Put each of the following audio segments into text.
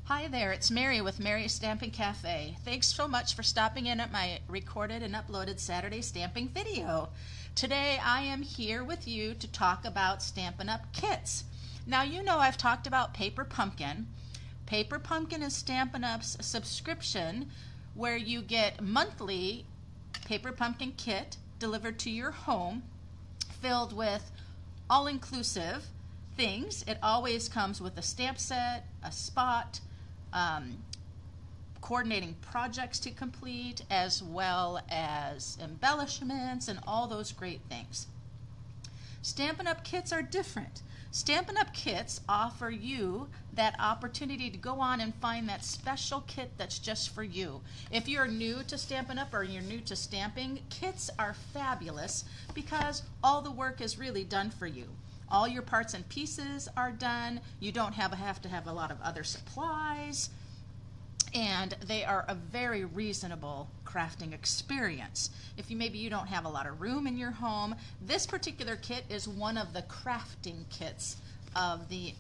Hi there, it's Mary with Mary's Stamping Cafe. Thanks so much for stopping in at my recorded and uploaded Saturday stamping video. Today I am here with you to talk about Stampin' Up! Kits. Now you know I've talked about Paper Pumpkin. Paper Pumpkin is Stampin' Up's subscription where you get monthly Paper Pumpkin kit delivered to your home filled with all-inclusive things. It always comes with a stamp set, a spot, coordinating projects to complete, as well as embellishments and all those great things. Stampin' Up! Kits are different. Stampin' Up! Kits offer you that opportunity to go on and find that special kit that's just for you. If you're new to Stampin' Up! Or you're new to stamping, kits are fabulous because all the work is really done for you. All your parts and pieces are done. You don't have to have a lot of other supplies. And they are a very reasonable crafting experience. If maybe you don't have a lot of room in your home, this particular kit is one of the crafting kits of the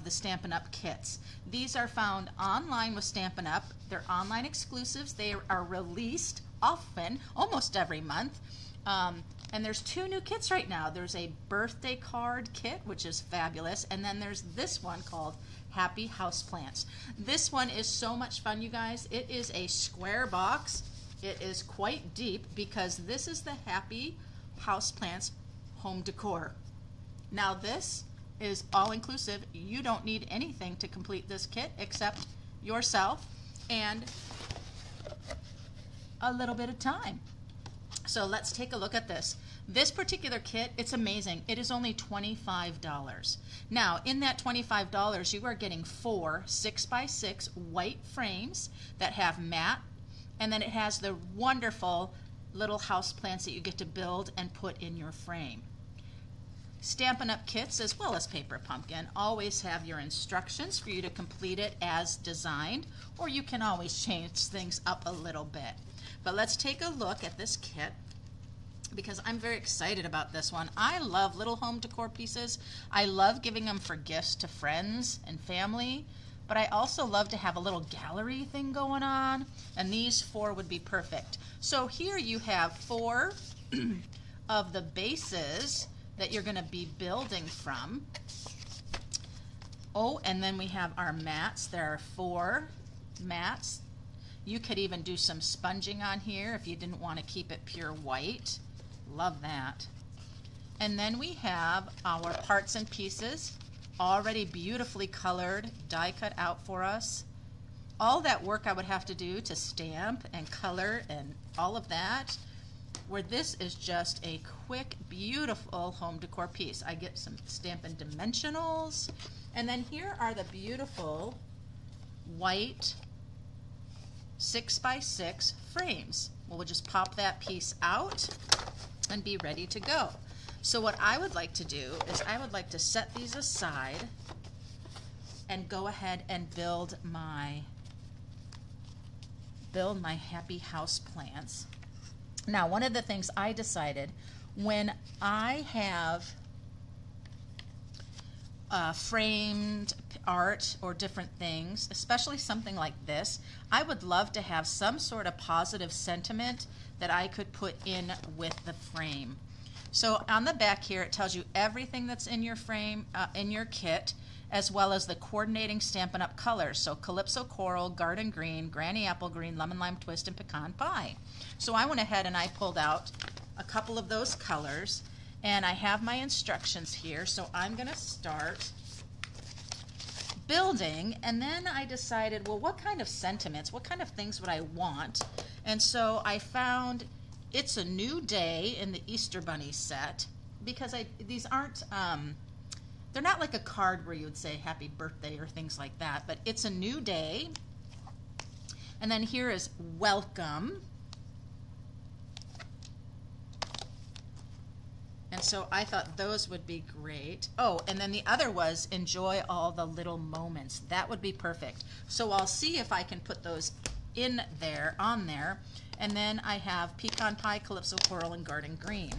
Stampin' Up! Kits. These are found online with Stampin' Up! They're online exclusives. They are released often, almost every month. And there's two new kits right now. There's a birthday card kit, which is fabulous, and then there's this one called Happy Houseplants. This one is so much fun, you guys. It is a square box. It is quite deep because this is the Happy Houseplants home decor. Now this is all-inclusive. You don't need anything to complete this kit except yourself and a little bit of time. So let's take a look at this. This particular kit, it's amazing. It is only $25. Now, in that $25, you are getting 4 6x6 white frames that have matte, and then it has the wonderful little house plants that you get to build and put in your frame. Stampin' Up! Kits, as well as Paper Pumpkin, always have your instructions for you to complete it as designed, or you can always change things up a little bit. But let's take a look at this kit because I'm very excited about this one. I love little home decor pieces. I love giving them for gifts to friends and family, but I also love to have a little gallery thing going on, and these 4 would be perfect. So here you have 4 of the bases that you're going to be building from. Oh, and then we have our mats. There are 4 mats. You could even do some sponging on here if you didn't want to keep it pure white. Love that. And then we have our parts and pieces already beautifully colored, die cut out for us. All that work I would have to do to stamp and color and all of that, where this is just a quick, beautiful home decor piece. I get some Stampin' Dimensionals, and then here are the beautiful white 6x6 frames. Well, we'll just pop that piece out and be ready to go. So what I would like to do is I would like to set these aside and go ahead and build my Happy Houseplants. Now, one of the things I decided when I have framed art or different things, especially something like this, I would love to have some sort of positive sentiment that I could put in with the frame. So on the back here it tells you everything that's in your frame, in your kit, as well as the coordinating Stampin' Up! Colors. So Calypso Coral, Garden Green, Granny Apple Green, Lemon Lime Twist, and Pecan Pie. So I went ahead and I pulled out a couple of those colors, and I have my instructions here. So I'm going to start building, and then I decided, well, what kind of sentiments, what kind of things would I want? And so I found It's a New Day in the Easter Bunny set, because these aren't, they're not like a card where you would say happy birthday or things like that, but it's a new day. And then here is welcome. And so I thought those would be great. Oh, and then the other was enjoy all the little moments. That would be perfect. So I'll see if I can put those in there, on there. And then I have Pecan Pie, Calypso Coral, and Garden Green.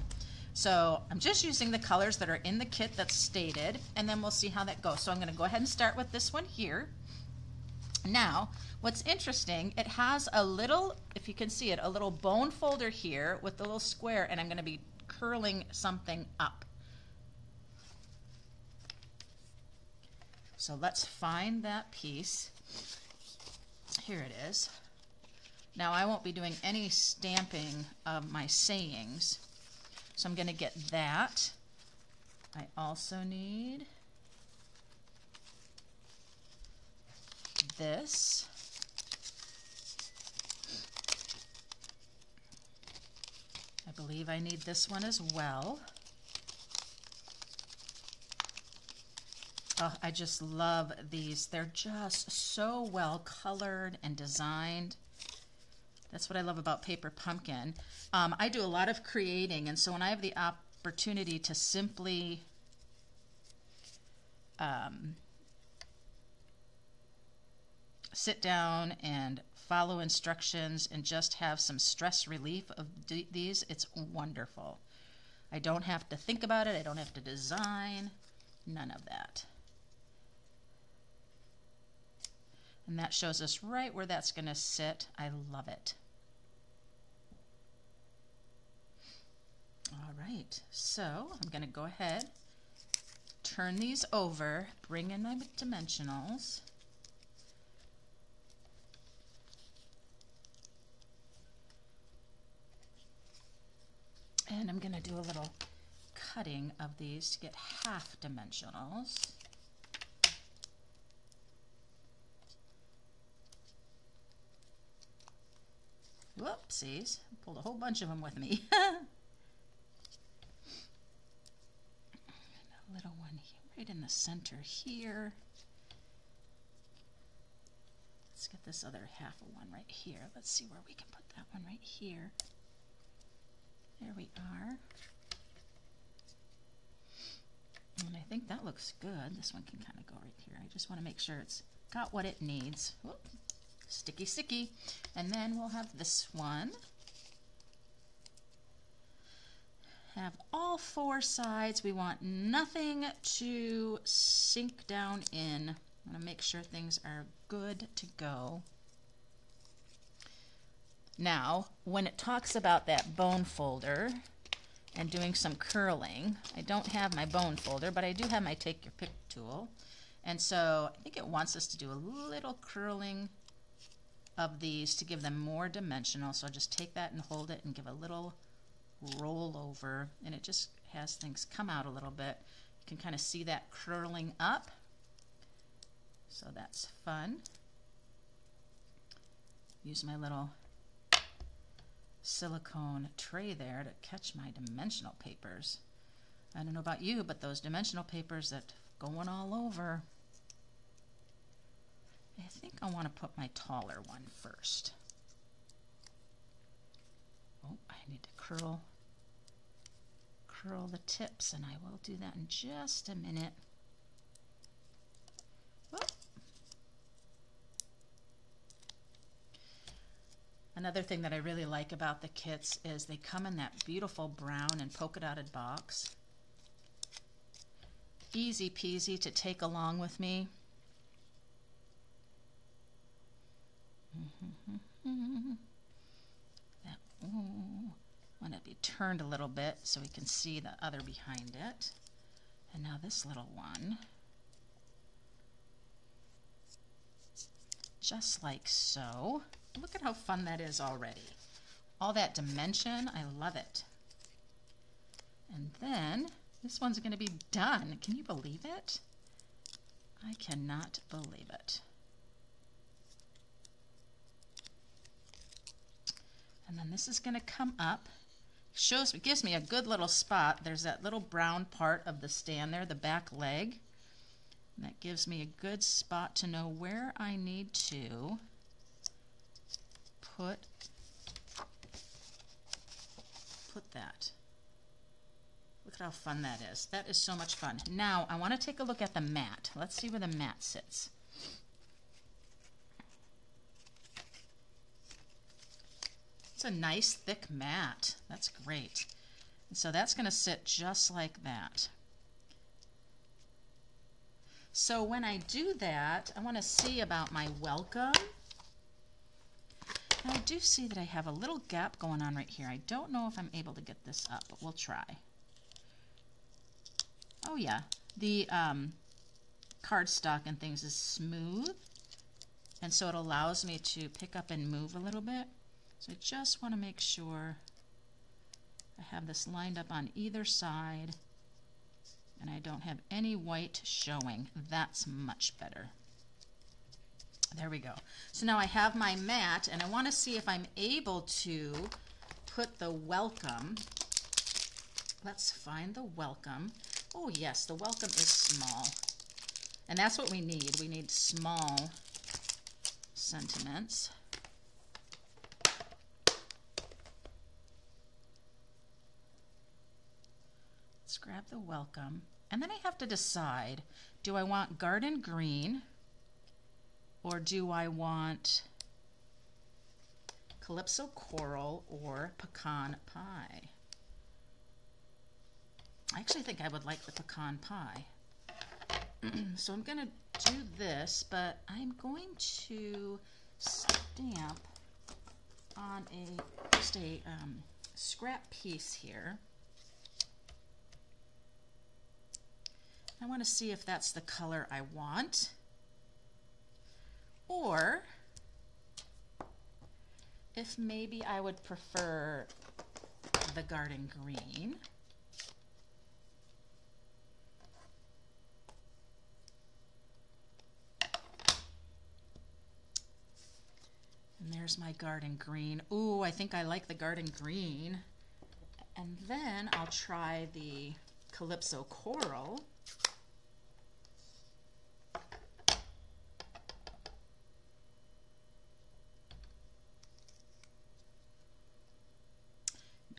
So I'm just using the colors that are in the kit that's stated, and then we'll see how that goes. So I'm going to go ahead and start with this one here. Now, what's interesting, it has a little, if you can see it, a little bone folder here with the little square, and I'm going to be curling something up. So let's find that piece. Here it is. Now I won't be doing any stamping of my sayings, so I'm going to get that. I also need this. I believe I need this one as well. Oh, I just love these. They're just so well colored and designed. That's what I love about Paper Pumpkin. I do a lot of creating, and so when I have the opportunity to simply sit down and follow instructions and just have some stress relief of these, it's wonderful. I don't have to think about it. I don't have to design. None of that. And that shows us right where that's going to sit. I love it. All right, so I'm going to go ahead, turn these over, bring in my dimensionals. And I'm going to do a little cutting of these to get half dimensionals. Whoopsies, pulled a whole bunch of them with me. A little one here, right in the center here. Let's get this other half of one right here. Let's see where we can put that one right here. There we are. And I think that looks good. This one can kind of go right here. I just want to make sure it's got what it needs. Whoop. Sticky, sticky. And then we'll have this one. Have all four sides. We want nothing to sink down in. I want to make sure things are good to go. Now, when it talks about that bone folder and doing some curling, I don't have my bone folder, but I do have my Take Your Pick tool. And so I think it wants us to do a little curling of these to give them more dimensional. So I'll just take that and hold it and give a little roll over, and it just has things come out a little bit. You can kind of see that curling up. So that's fun. Use my little silicone tray there to catch my dimensional papers. I don't know about you, but those dimensional papers that going all over. I think I want to put my taller one first. Oh, I need to curl the tips, and I will do that in just a minute. Whoop. Another thing that I really like about the kits is they come in that beautiful brown and polka dotted box. Easy peasy to take along with me. That want to be turned a little bit so we can see the other behind it. And now this little one, just like so. Look at how fun that is already. All that dimension, I love it. And then this one's going to be done. Can you believe it? I cannot believe it. And then this is going to come up. Gives me a good little spot. There's that little brown part of the stand there, the back leg. And that gives me a good spot to know where I need to put that. Look at how fun that is. That is so much fun. Now I want to take a look at the mat. Let's see where the mat sits. It's a nice thick mat. That's great. And so that's going to sit just like that. So when I do that, I want to see about my welcome. And I do see that I have a little gap going on right here. I don't know if I'm able to get this up, but we'll try. Oh yeah, the cardstock and things is smooth, and so it allows me to pick up and move a little bit. So I just want to make sure I have this lined up on either side and I don't have any white showing. That's much better. There we go. So now I have my mat, and I want to see if I'm able to put the welcome. Let's find the welcome. Oh yes, the welcome is small. And that's what we need. We need small sentiments. Let's grab the welcome. And then I have to decide, do I want garden green or do I want Calypso Coral or Pecan Pie? I actually think I would like the Pecan Pie. So I'm going to do this, but I'm going to stamp on just a scrap piece here. I want to see if that's the color I want, or if maybe I would prefer the garden green. And there's my garden green. Ooh, I think I like the garden green. And then I'll try the Calypso Coral.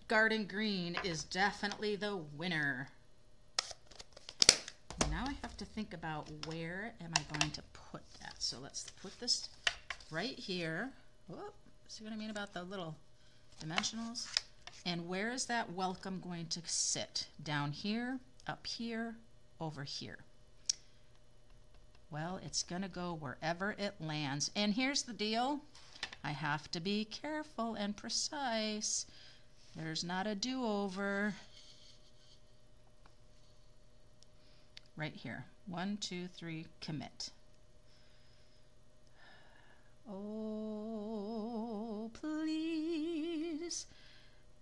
Garden green is definitely the winner. Now I have to think about where am I going to put that. So let's put this right here. Whoop, see what I mean about the little dimensionals? And where is that welcome going to sit? Down here, up here, over here. Well, it's going to go wherever it lands. And here's the deal. I have to be careful and precise. There's not a do-over. Right here. 1, 2, 3, commit. Oh, please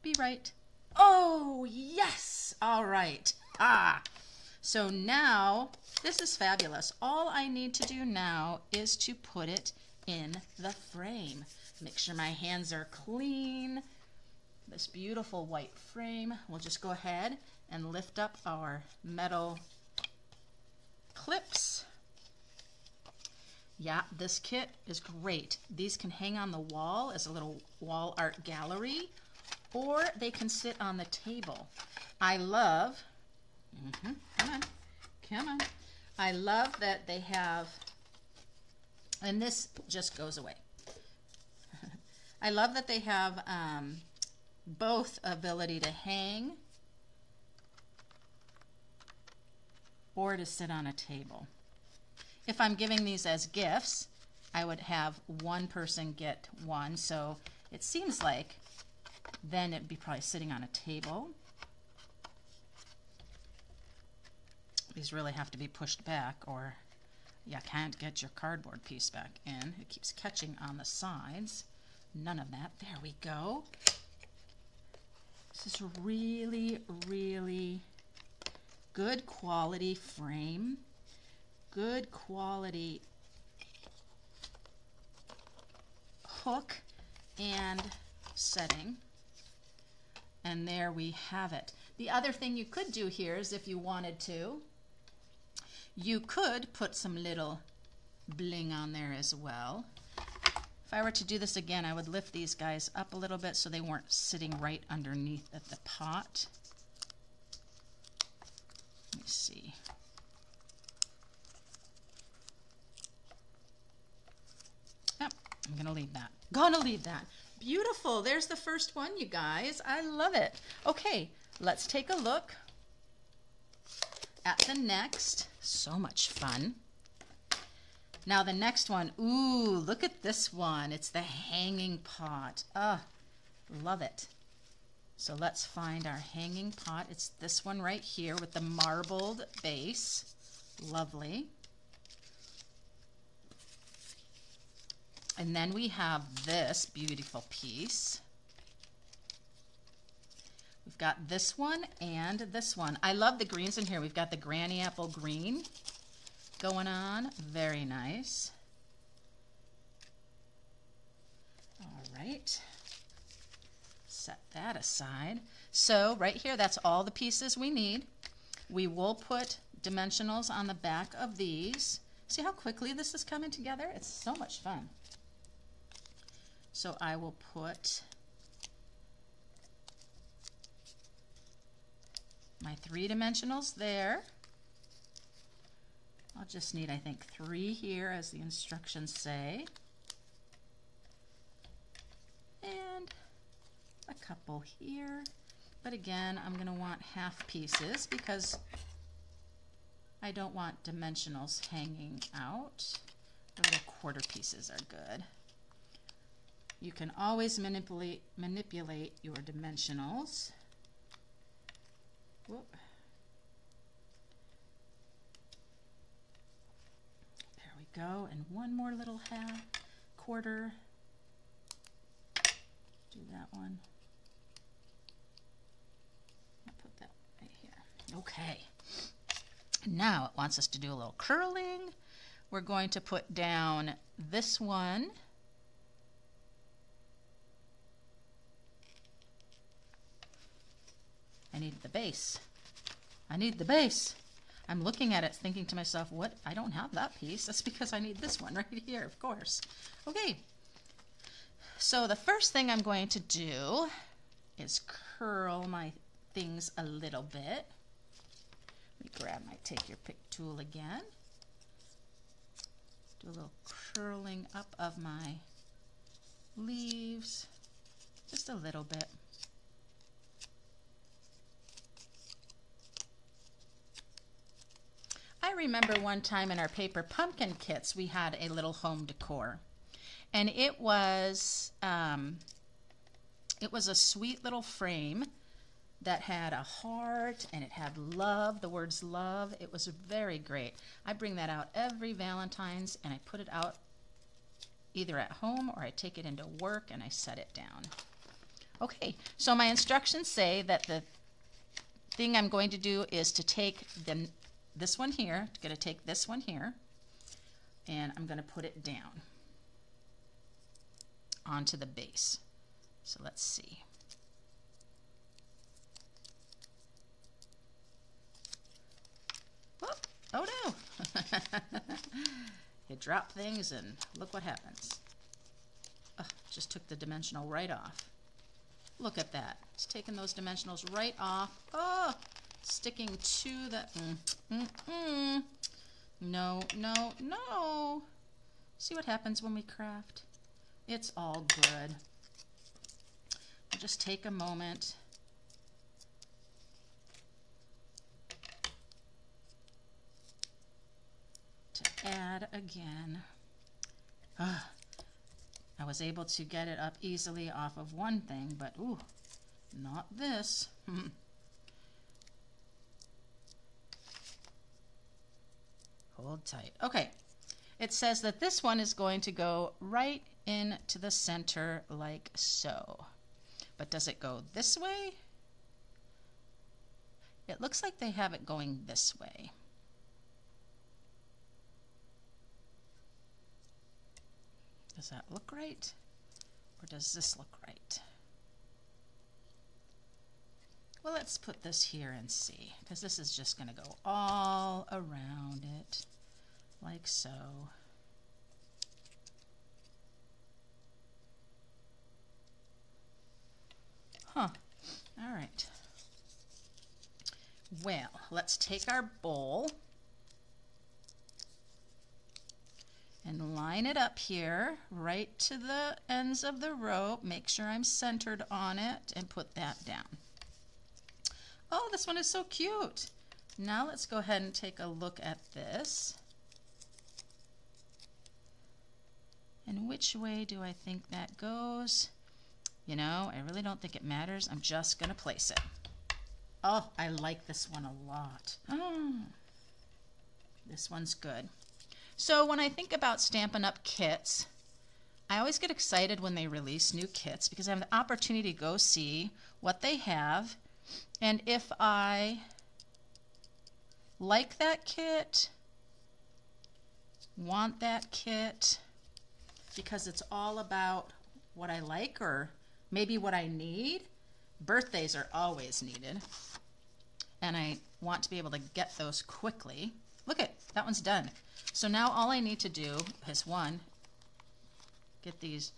be right. Oh, yes! All right. So now, this is fabulous. All I need to do now is to put it in the frame. Make sure my hands are clean. This beautiful white frame. We'll just go ahead and lift up our metal clips. Yeah, this kit is great. These can hang on the wall as a little wall art gallery, or they can sit on the table. I love, come on. I love that they have, and this just goes away. I love that they have both ability to hang or to sit on a table. If I'm giving these as gifts, I would have one person get one, so it seems like then it'd be probably sitting on a table. These really have to be pushed back or you can't get your cardboard piece back in. It keeps catching on the sides. None of that. There we go. This is really, really good quality frame, good quality hook and setting. And there we have it. The other thing you could do here is if you wanted to, you could put some little bling on there as well. If I were to do this again, I would lift these guys up a little bit so they weren't sitting right underneath at the pot. Let me see. Yep, I'm gonna leave that. Gonna leave that. Beautiful. There's the first one, you guys. I love it. Okay, let's take a look at the next. So much fun. Now the next one, ooh, look at this one. It's the hanging pot. Ah, love it. So let's find our hanging pot. It's this one right here with the marbled base. Lovely. And then we have this beautiful piece. We've got this one and this one. I love the greens in here. We've got the granny apple green going on. Very nice. All right. Set that aside. So right here, that's all the pieces we need. We will put dimensionals on the back of these. See how quickly this is coming together? It's so much fun. So I will put my 3 dimensionals there. I'll just need, I think, 3 here as the instructions say. And a couple here. But again, I'm going to want half pieces because I don't want dimensionals hanging out. The little quarter pieces are good. You can always manipulate your dimensionals. Whoop. There we go. And one more little half, quarter. Do that one. I'll put that right here. Okay. Now it wants us to do a little curling. We're going to put down this one. I need the base. I need the base. I'm looking at it thinking to myself, what? I don't have that piece. That's because I need this one right here, of course. Okay. So the first thing I'm going to do is curl my things a little bit. Let me grab my Take Your Pick tool again. Do a little curling up of my leaves. Just a little bit. I remember one time in our paper pumpkin kits we had a little home decor, and it was a sweet little frame that had a heart and it had love, the words love. It was very great. I bring that out every Valentine's and I put it out either at home or I take it into work and I set it down. Okay, so my instructions say that the thing I'm going to do is to take this one here, I'm going to take this one here, and I'm going to put it down onto the base. So let's see. Whoop. Oh no! You drop things and look what happens. Oh, just took the dimensional right off. Look at that. It's taking those dimensionals right off. Oh! Sticking to the no, no, no. See what happens when we craft? It's all good. We'll just take a moment to add again. I was able to get it up easily off of one thing, but ooh, not this. Hold tight. Okay, it says that this one is going to go right into the center like so. But does it go this way? It looks like they have it going this way. Does that look right? Or does this look right? Well, let's put this here and see, because this is just going to go all around it, like so. Huh. All right. Well, let's take our bowl and line it up here, right to the ends of the rope. Make sure I'm centered on it and put that down. Oh, this one is so cute. Now let's go ahead and take a look at this. which way do I think that goes? You know, I really don't think it matters. I'm just going to place it. Oh, I like this one a lot. Oh, this one's good. So when I think about Stampin' Up! Kits, I always get excited when they release new kits because I have the opportunity to go see what they have. And if I like that kit, want that kit, because it's all about what I like or maybe what I need. Birthdays are always needed, and I want to be able to get those quickly. Look at that one's done. So now all I need to do is one, get these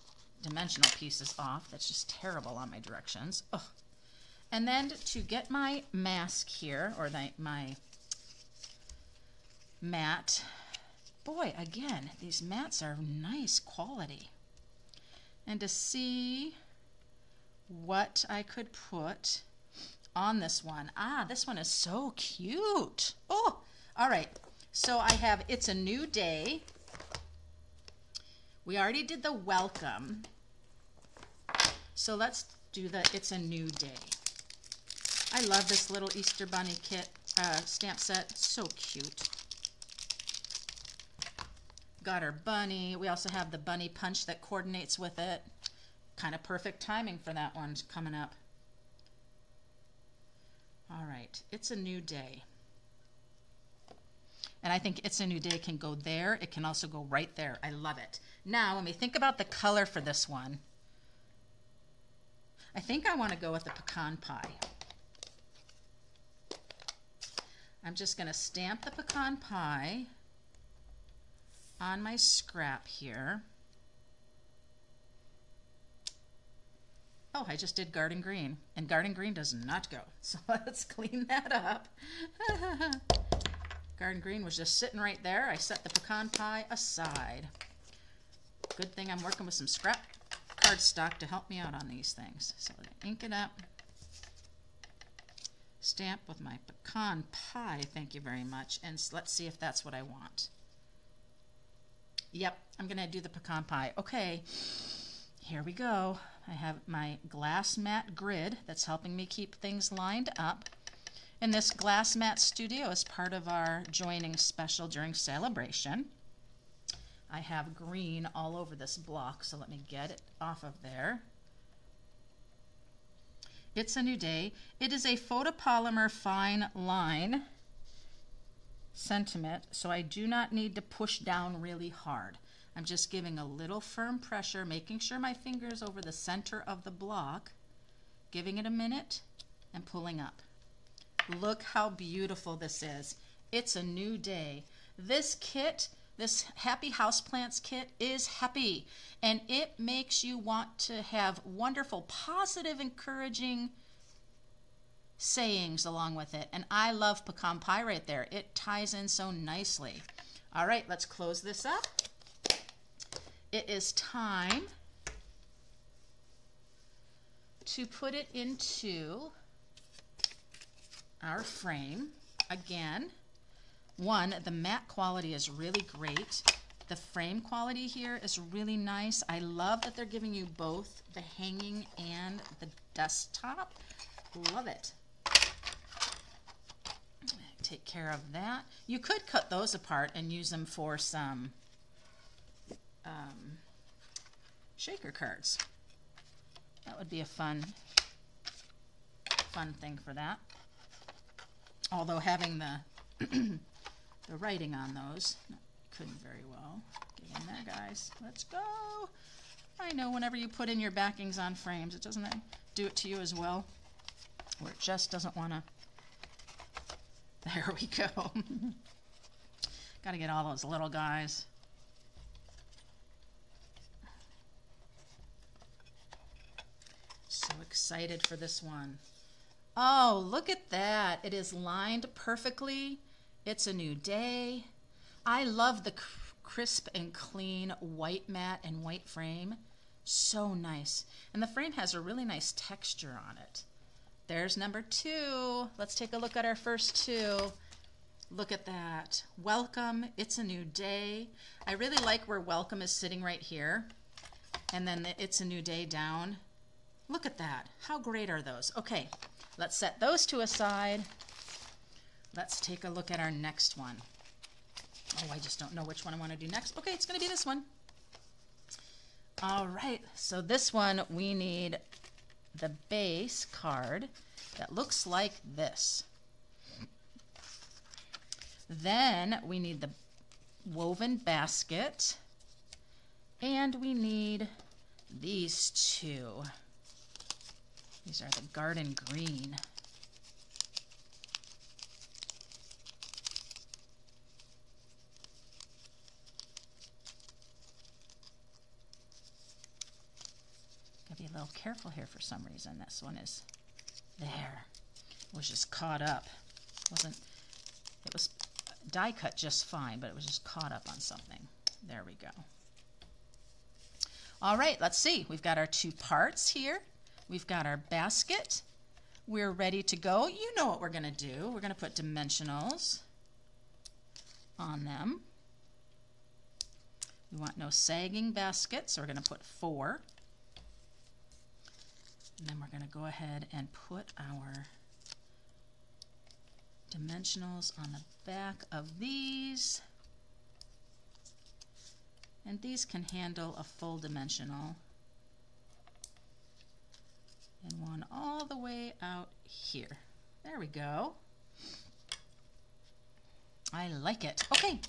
dimensional pieces off. That's just terrible on my directions. Ugh. And then to get my mask here, or my mat. Boy, again, these mats are nice quality. And to see what I could put on this one. Ah, this one is so cute. Oh, all right. So I have It's a New Day. We already did the welcome. So let's do the It's a New Day. I love this little Easter Bunny kit stamp set. It's so cute. Got our bunny. We also have the bunny punch that coordinates with it. Kind of perfect timing for that one coming up. All right, It's a New Day. And I think It's a New Day can go there. It can also go right there. I love it. Now, when we think about the color for this one, I think I want to go with the pecan pie. I'm just going to stamp the pecan pie on my scrap here. Oh, I just did garden green, and garden green does not go. So let's clean that up. Garden green was just sitting right there. I set the pecan pie aside. Good thing I'm working with some scrap cardstock to help me out on these things. So I ink it up. Stamp with my pecan pie, thank you very much. And let's see if that's what I want. Yep, I'm gonna do the pecan pie. Okay, here we go. I have my glass mat grid that's helping me keep things lined up. And this glass mat studio is part of our joining special during celebration. I have green all over this block, so let me get it off of there. It's a New Day. It is a photopolymer fine line sentiment, so I do not need to push down really hard. I'm just giving a little firm pressure, making sure my finger's over the center of the block, giving it a minute, and pulling up. Look how beautiful this is. It's a New Day. This kit, this Happy Houseplants kit, is happy, and it makes you want to have wonderful, positive, encouraging sayings along with it. And I love pecan pie right there. It ties in so nicely. All right, let's close this up. It is time to put it into our frame. Again, one, the matte quality is really great. The frame quality here is really nice. I love that they're giving you both the hanging and the desktop. Love it. Take care of that. You could cut those apart and use them for some shaker cards. That would be a fun thing for that. Although having the the writing on those, couldn't very well. Get in there, guys. Let's go. I know whenever you put in your backings on frames, it doesn't do it to you as well, where it just doesn't want to. There we go. Got to get all those little guys. So excited for this one. Oh, look at that. It is lined perfectly. It's a New Day. I love the crisp and clean white mat and white frame. So nice. And the frame has a really nice texture on it. There's number 2. Let's take a look at our first 2. Look at that. Welcome. It's a New Day. I really like where welcome is sitting right here. and then the It's a New Day down. Look at that. How great are those? Okay, let's set those to aside. Let's take a look at our next one. Oh, I just don't know which one I want to do next. Okay, it's going to be this one. All right, so this one we need the base card that looks like this. Then we need the woven basket, and we need these two. These are the garden green. Gotta be a little careful here for some reason. This one is there. It was just caught up. It was die cut just fine, but it was just caught up on something. There we go. All right, let's see. We've got our two parts here. We've got our basket. We're ready to go. You know what we're going to do. We're going to put dimensionals on them. We want no sagging basket, so we're going to put 4. And then we're going to go ahead and put our dimensionals on the back of these. And these can handle a full dimensional. And one all the way out here. There we go. I like it. Okay.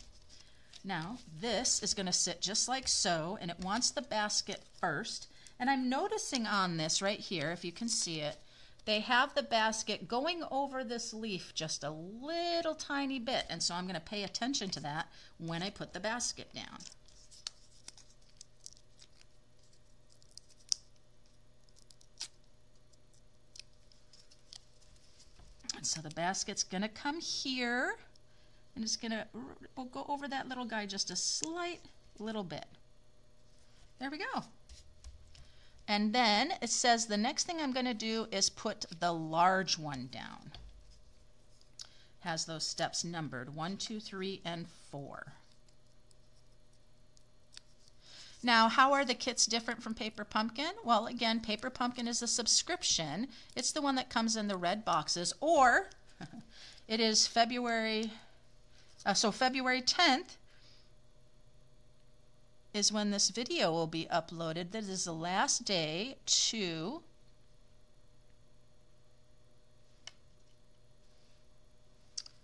Now this is going to sit just like so, and it wants the basket first. And I'm noticing on this right here, if you can see it, they have the basket going over this leaf just a little tiny bit. And so I'm going to pay attention to that when I put the basket down. And so the basket's going to come here, and it's going to, we'll go over that little guy just a slight little bit. There we go. And then it says the next thing I'm going to do is put the large one down. Has those steps numbered, 1, 2, 3, and 4. Now, how are the kits different from Paper Pumpkin? Well, again, Paper Pumpkin is a subscription. It's the one that comes in the red boxes, or it is February 10th is when this video will be uploaded. That is the last day to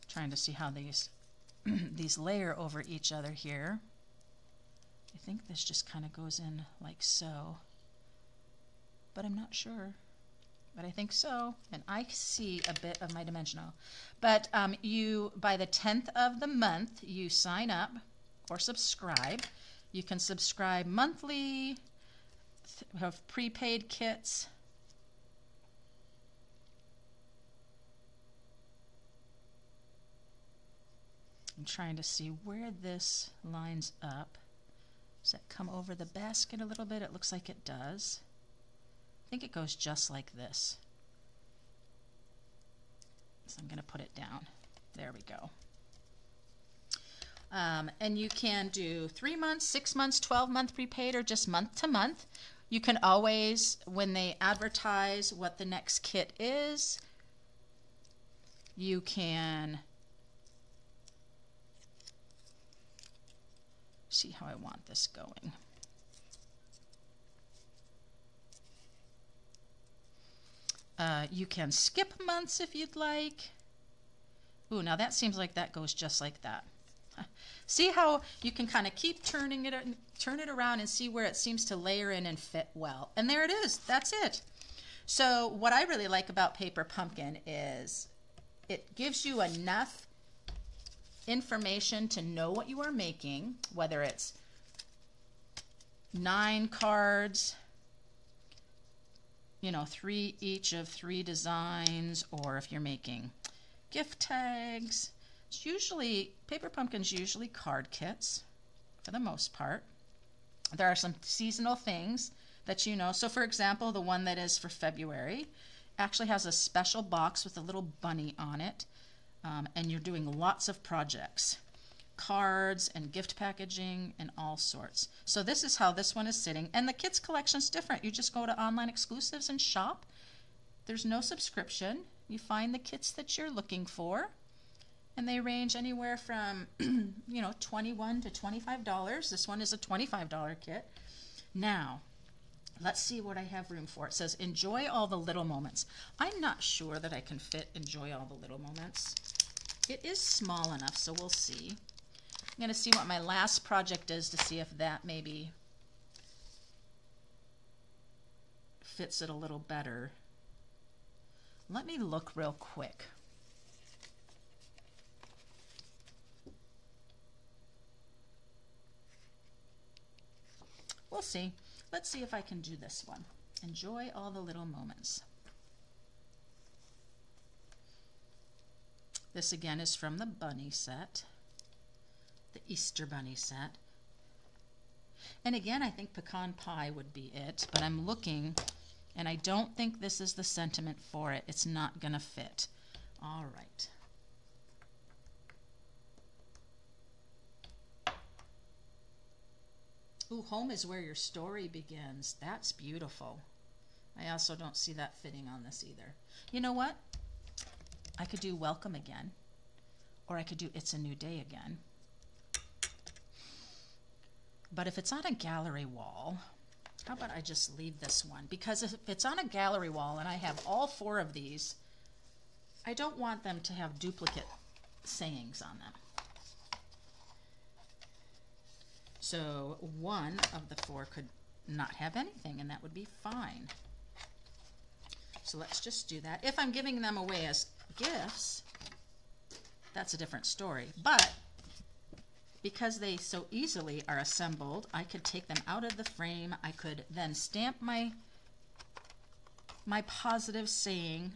trying to see how these these layer over each other here. I think this just kind of goes in like so, but I'm not sure. But I think so, and I see a bit of my dimensional. But you, by the 10th of the month, you sign up or subscribe. You can subscribe monthly, have prepaid kits. I'm trying to see where this lines up. Does that come over the basket a little bit? It looks like it does. I think it goes just like this. So I'm going to put it down. There we go. And you can do 3 months, 6 months, 12-month prepaid, or just month to month. You can always, when they advertise what the next kit is, you can see how I want this going. You can skip months if you'd like. Ooh, now that seems like that goes just like that. See how you can kind of keep turn it around and see where it seems to layer in and fit well. And there it is. That's it. So what I really like about Paper Pumpkin is it gives you enough information to know what you are making, whether it's 9 cards, you know, 3 each of 3 designs, or if you're making gift tags. It's usually, Paper Pumpkin's usually card kits for the most part. There are some seasonal things that you know. So for example, the one that is for February actually has a special box with a little bunny on it, and you're doing lots of projects. cards and gift packaging and all sorts. So this is how this one is sitting. And the kids collection's different. You just go to online exclusives and shop. There's no subscription. You find the kits that you're looking for. And they range anywhere from, you know, $21 to $25. This one is a $25 kit. Now, let's see what I have room for. It says, enjoy all the little moments. I'm not sure that I can fit enjoy all the little moments. It is small enough, so we'll see. I'm going to see what my last project is to see if that maybe fits it a little better. Let me look real quick. We'll see. Let's see if I can do this one. Enjoy all the little moments. This again is from the bunny set, the Easter bunny set. And again, I think pecan pie would be it, but I'm looking and I don't think this is the sentiment for it. It's not gonna fit. All right. Ooh, home is where your story begins. That's beautiful. I also don't see that fitting on this either. You know what? I could do welcome again, or I could do it's a new day again. But if it's on a gallery wall, how about I just leave this one? Because if it's on a gallery wall and I have all 4 of these, I don't want them to have duplicate sayings on them. So one of the 4 could not have anything, and that would be fine. So let's just do that. If I'm giving them away as gifts, that's a different story. But because they so easily are assembled, I could take them out of the frame. I could then stamp my positive saying.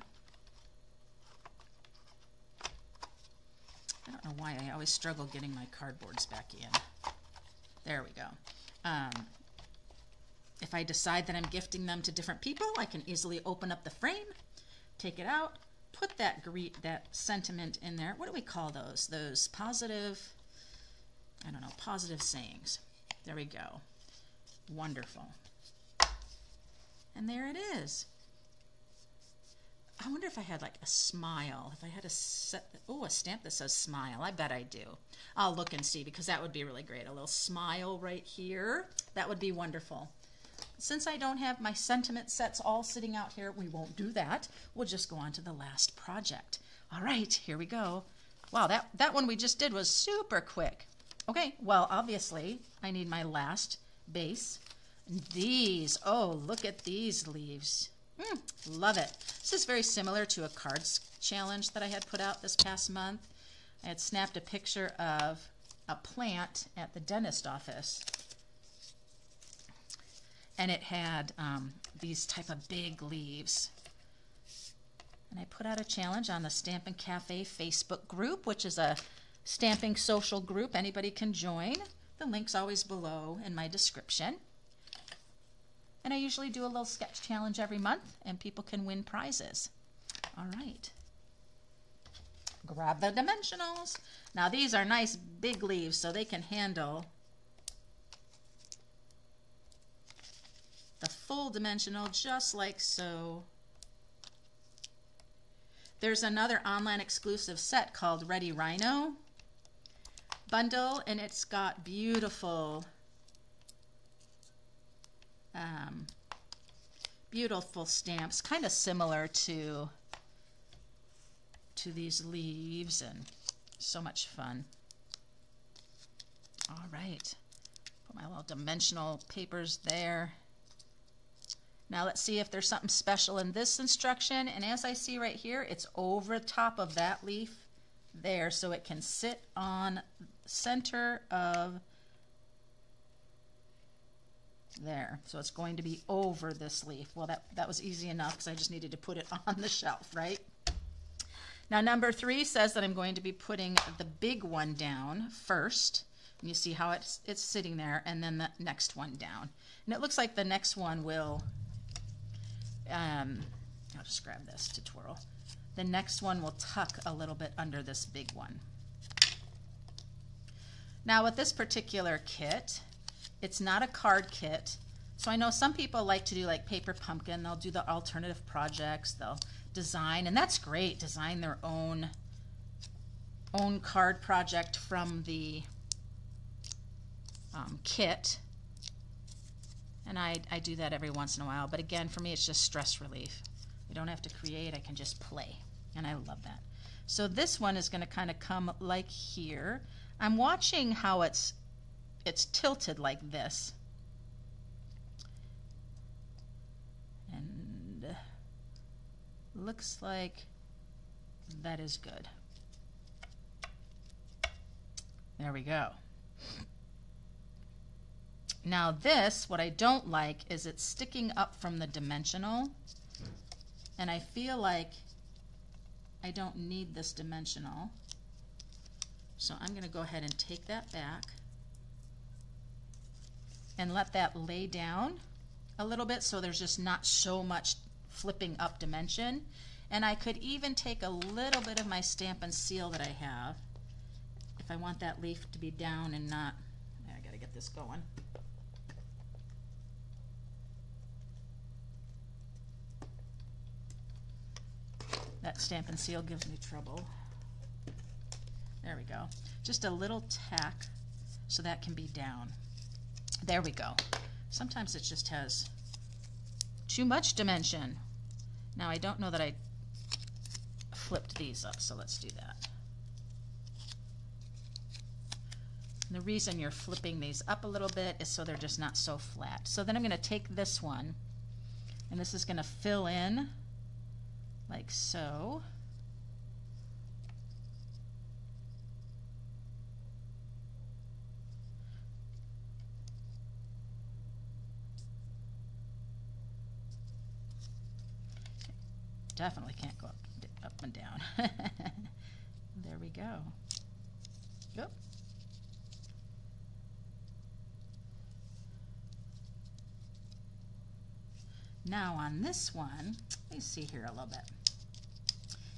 I don't know why I always struggle getting my cardboards back in. There we go. If I decide that I'm gifting them to different people, I can easily open up the frame, take it out, put that sentiment in there. What do we call those? Those positive, I don't know, positive sayings. There we go. Wonderful. And there it is. I wonder if I had like a smile, if I had a stamp that says smile. I bet I do. I'll look and see, because that would be really great. A little smile right here. That would be wonderful. Since I don't have my sentiment sets all sitting out here, we won't do that. We'll just go on to the last project. All right, here we go. Wow, that one we just did was super quick. Okay, well, obviously, I need my last base. These, oh, look at these leaves. Love it. This is very similar to a cards challenge that I had put out this past month. I had snapped a picture of a plant at the dentist office, and it had these type of big leaves. And I put out a challenge on the Stampin' Cafe Facebook group, which is a stamping social group anybody can join. The link's always below in my description. And I usually do a little sketch challenge every month, and people can win prizes. All right. Grab the dimensionals. Now these are nice big leaves, so they can handle the full dimensional, just like so. There's another online exclusive set called Ready Rhino bundle, and it's got beautiful beautiful stamps, kind of similar to these leaves, and so much fun. All right, put my little dimensional papers there. Now let's see if there's something special in this instruction, and as I see right here, it's over top of that leaf there, so it can sit on center of there. So it's going to be over this leaf. Well, that was easy enough, because I just needed to put it on the shelf, right? Now number 3 says that I'm going to be putting the big one down first. And you see how it's sitting there, and then the next one down. And it looks like the next one will, I'll just grab this to twirl. The next one will tuck a little bit under this big one. Now with this particular kit, it's not a card kit. So I know some people like to do like paper pumpkin. They'll do the alternative projects. They'll design, and that's great. Design their own card project from the kit. And I do that every once in a while. But again, for me, it's just stress relief. I don't have to create. I can just play. And I love that. So this one is going to kind of come like here. I'm watching how it's tilted like this. And looks like that is good. There we go. Now this, what I don't like is it's sticking up from the dimensional, and I feel like I don't need this dimensional. So I'm going to go ahead and take that back and let that lay down a little bit so there's just not so much flipping up dimension. And I could even take a little bit of my Stampin' Seal that I have if I want that leaf to be down and not, I got to get this going. That Stampin' Seal gives me trouble. There we go. Just a little tack so that can be down. There we go. Sometimes it just has too much dimension. Now I don't know that I flipped these up, so let's do that. And the reason you're flipping these up a little bit is so they're just not so flat. So then I'm going to take this one, and this is going to fill in like so. Definitely can't go up and down. There we go. Yep. Now on this one, let me see here a little bit.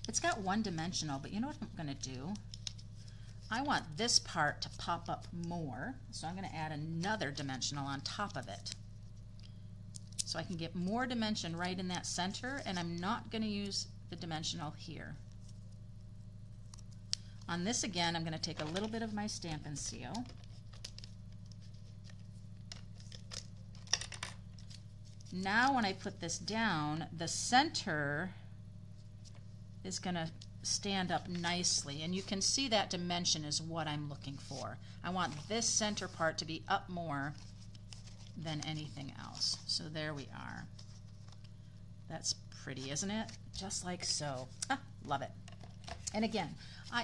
It's got one dimensional, but you know what I'm going to do? I want this part to pop up more, so I'm going to add another dimensional on top of it. So I can get more dimension right in that center, and I'm not going to use the dimensional here. On this again, I'm going to take a little bit of my Stampin' Seal. Now when I put this down, the center is going to stand up nicely, and you can see that dimension is what I'm looking for. I want this center part to be up more than anything else. So there we are. That's pretty, isn't it? Just like so. Ah, love it. And again,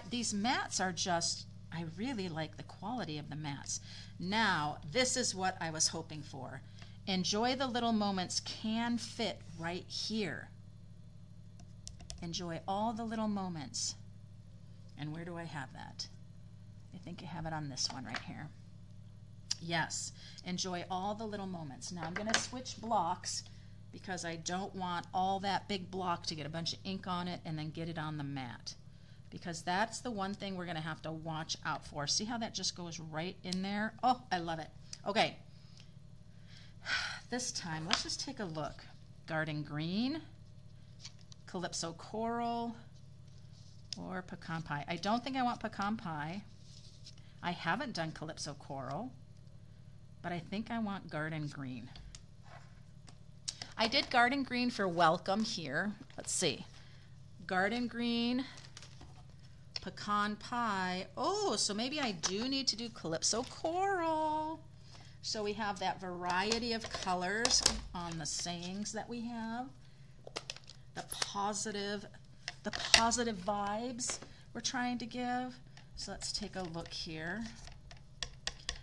these mats are just, I really like the quality of the mats. Now, this is what I was hoping for. Enjoy the little moments can fit right here. Enjoy all the little moments. And where do I have that? I think I have it on this one right here. Yes, enjoy all the little moments. Now I'm going to switch blocks because I don't want all that big block to get a bunch of ink on it and then get it on the mat. Because that's the one thing we're going to have to watch out for. See how that just goes right in there? Oh, I love it. Okay. This time, let's just take a look. Garden Green, Calypso Coral, or Pecan Pie. I don't think I want Pecan Pie. I haven't done Calypso Coral, but I think I want Garden Green. I did Garden Green for Welcome here. Let's see. Garden Green, Pecan Pie. Oh, so maybe I do need to do Calypso Coral. So we have that variety of colors on the sayings that we have. The positive vibes we're trying to give. So let's take a look here.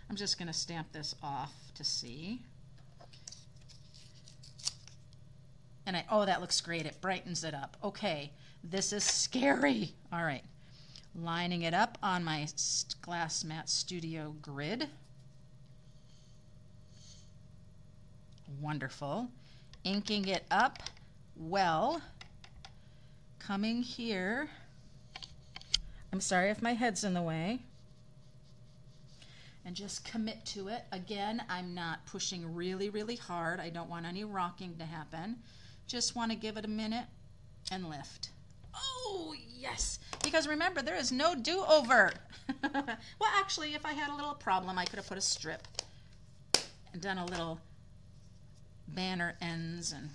I'm just going to stamp this off to see. And oh, that looks great. It brightens it up. Okay, this is scary. All right, lining it up on my Glass Mat Studio grid. Wonderful. Inking it up well. Coming here. I'm sorry if my head's in the way. and just commit to it. Again, I'm not pushing really, really hard. I don't want any rocking to happen. Just want to give it a minute and lift. Oh, yes. Because remember, there is no do-over. Well, actually, if I had a little problem, I could have put a strip and done a little banner ends. And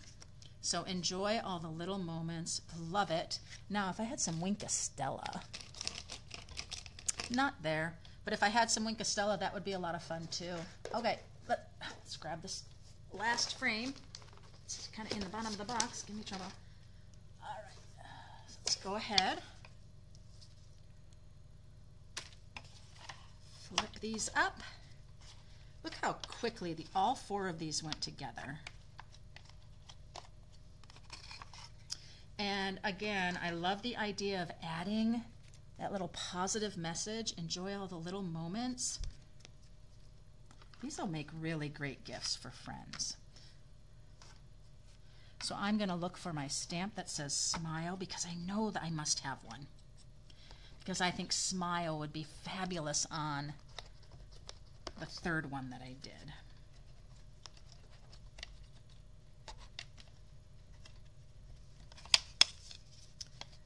so enjoy all the little moments. Love it. Now, if I had some Winkostella, not there, but if I had some Winkostella, that would be a lot of fun too. Okay, let's grab this last frame. It's kind of in the bottom of the box. Give me trouble. All right, let's go ahead. Flip these up. Look how quickly all four of these went together. And again, I love the idea of adding that little positive message. Enjoy all the little moments. These will make really great gifts for friends. So I'm going to look for my stamp that says smile, because I know that I must have one. Because I think smile would be fabulous on the third one that I did.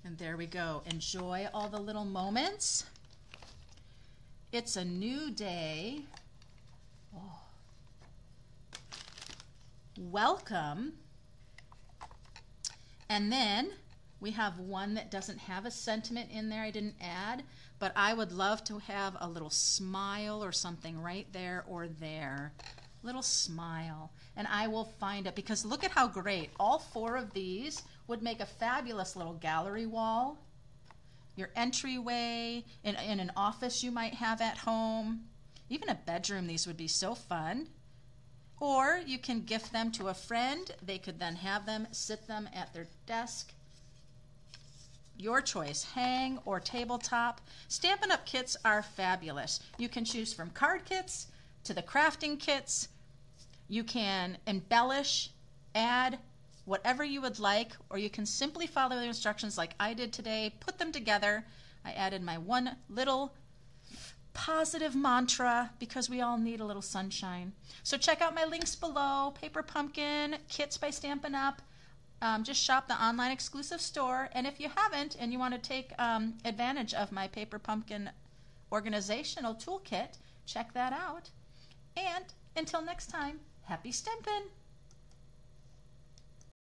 And there we go. Enjoy all the little moments. It's a new day. Oh. Welcome. And then we have one that doesn't have a sentiment in there. I didn't add, but I would love to have a little smile or something right there or there. Little smile. And I will find it, because look at how great. All four of these would make a fabulous little gallery wall. Your entryway, in an office you might have at home. Even a bedroom, these would be so fun. Or you can gift them to a friend. They could then have them, sit them at their desk. Your choice, hang or tabletop. Stampin' Up! Kits are fabulous. You can choose from card kits to the crafting kits. You can embellish, add whatever you would like, or you can simply follow the instructions like I did today, put them together. I added my one little positive mantra, because we all need a little sunshine. So check out my links below. Paper Pumpkin, Kits by Stampin' Up. Just shop the online exclusive store. And if you haven't and you want to take advantage of my Paper Pumpkin organizational toolkit, check that out. And until next time, happy stampin'!